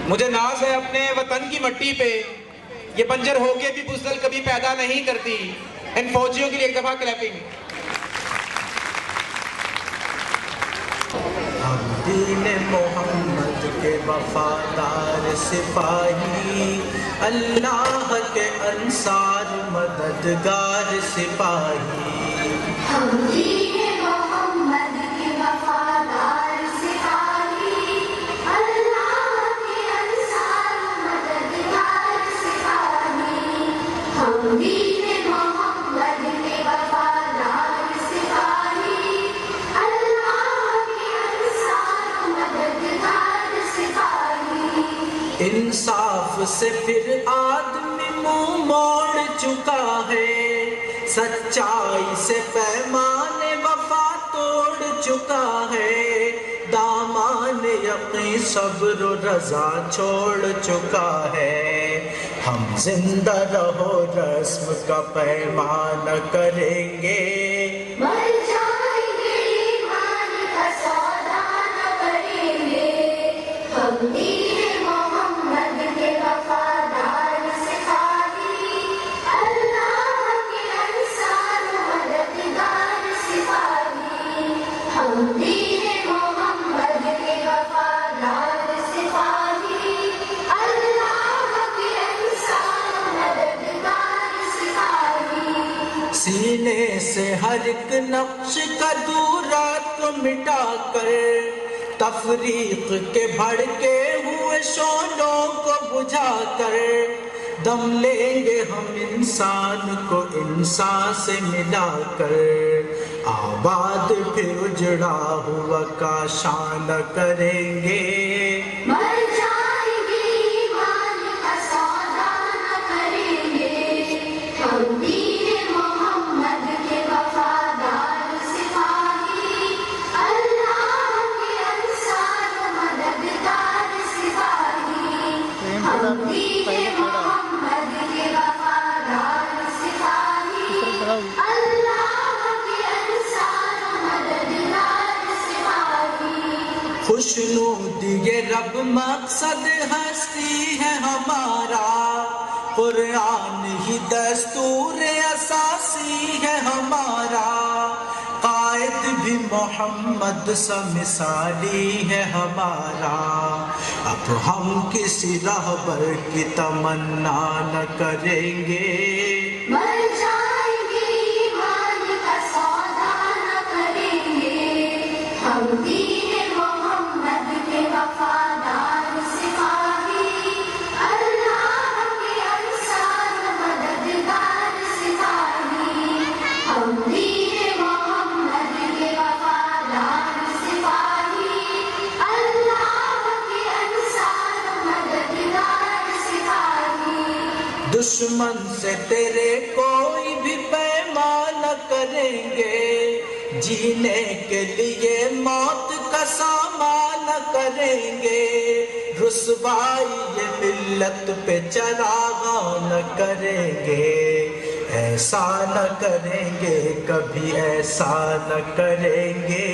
مجھے ناز ہے اپنے وطن کی مٹی پہ، یہ بنجر ہو کے بھی بزدل کبھی پیدا نہیں کرتی۔ ان فوجیوں کے لیے ایک دفعہ کلیپنگ۔ ہم دین محمد کے وفادار سپاہی، اللہ کے انصار مددگار سپاہی۔ ہم دین محمد کے وفادار سپاہی، اللہ کے انصار مددگار سپاہی۔ ہم دین محمد کے وفادار سپاہی، اللہ کے انصار مددگار سپاہی۔ انصاف سے پھر آدمی منہ موڑ چکا ہے، سچائی سے پیمان وفا توڑ چکا ہے، دامان یقین صبر و رضا چھوڑ چکا ہے۔ ہم زندہ رہو رسم کا پیمان کریں گے، مر جائیں گے ایمان کا سودا نہ کریں گے۔ ہم دین محمد کے وفادار سپاہی، اللہ کے انصار مددگار سپاہی۔ ہم دین محمد کے وفادار سپاہی، اللہ کے انصار مددگار سپاہی۔ سینے سے ہر ایک نقش کا دورات کو مٹا کر، تفریق کے بھڑکے ہوئے شعلوں کو بجھا کر، دم لیں گے ہم انسان کو انسان سے ملا کر، آباد پھر اجڑا ہوا کاشان کریں گے۔ مر جائیں گے ایمان کا سودا نہ کریں گے۔ ہم دین محمد کے وفادار سپاہی، اللہ کے انصار مددگار سپاہی۔ ہم دین محمد کے وفادار سپاہی، اللہ کے انصار مددگار سپاہی۔ خوشنودی رب مقصد ہستی ہے ہمارا، قرآن ہی دستور اساسی ہے ہمارا، قائد بھی محمد سا مثالی ہے ہمارا، اب ہم کسی رہبر کی تمنا نہ کریں گے۔ مر جائیں گے ایمان کا سودا نہ کریں گے۔ ہم دین محمد کے وفادار سپاہی، اللہ کے انصار مددگار سپاہی۔ ہم دین محمد کے وفادار سپاہی، اللہ کے انصار مددگار سپاہی۔ دشمن سے تیرے کوئی بھی پیمان نہ کریں گے، جینے کے لیے موت کا سامان نہ کریں گے، رسوائی یہ ملت پہ چراغاں نہ کریں گے، ایسا نہ کریں گے کبھی ایسا نہ کریں گے۔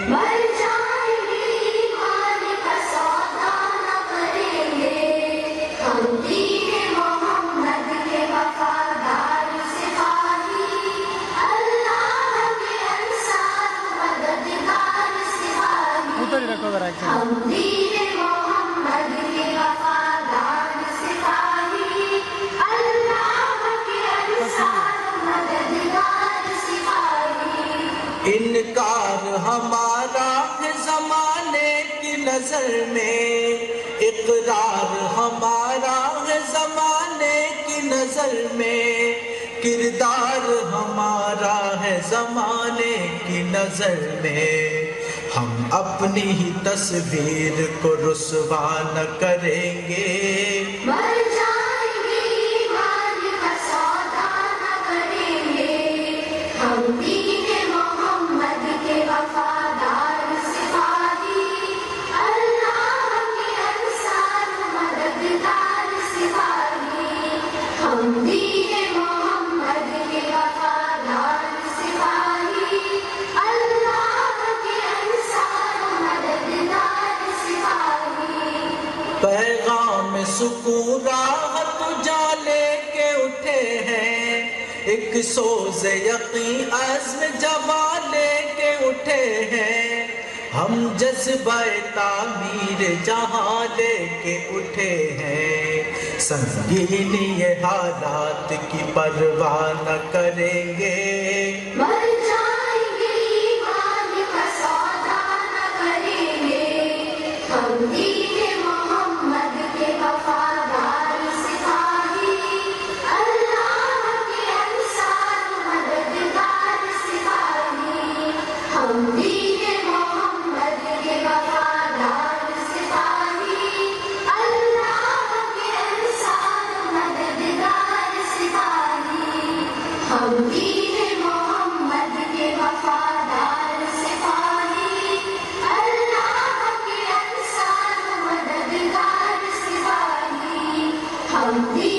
مر جائیں گے ایمان کا سودا نہ کریں گے۔ ہم دین محمد کے وفادار سپاہی، اللہ کے انصار مددگار سپاہی۔ ہم دین محمد کے وفادار سپاہی، اللہ کے انصار مددگار سپاہی۔ انکار ہمارا ہے زمانے کی نظر میں، اقرار ہمارا ہے زمانے کی نظر میں، کردار ہمارا ہے زمانے کی نظر میں، ہم اپنی ہی تصویر کو رسوا نہ کریں گے۔ مر جائیں گے ایمان کا سودا نہ کریں گے۔ ہم دین محمد کے وفادار سپاہی، اللہ کے انصار مددگار سپاہی۔ ہم دین محمد کے وفادار سپاہی، اللہ کے انصار مددگار سپاہی۔ سکون راحت جا لے کے اٹھے ہیں، ایک سوز یقین عزم جوا لے کے اٹھے ہیں، ہم جذبہ تعمیر جہاں لے کے اٹھے ہیں، سنگینی یہ حالات کی پرواہ نہ کریں گے، مر جائیں گے ایمان کا سودا نہ کریں گے، ہم دین محمد کے وفادار سپاہی، اللہ کے انصار مددگار سپاہی، ہم دین محمد کے وفادار سپاہی، اللہ کے انصار مددگار سپاہی، ہم دین محمد کے وفادار سپاہی، اللہ کے انصار مددگار سپاہی، ہم دین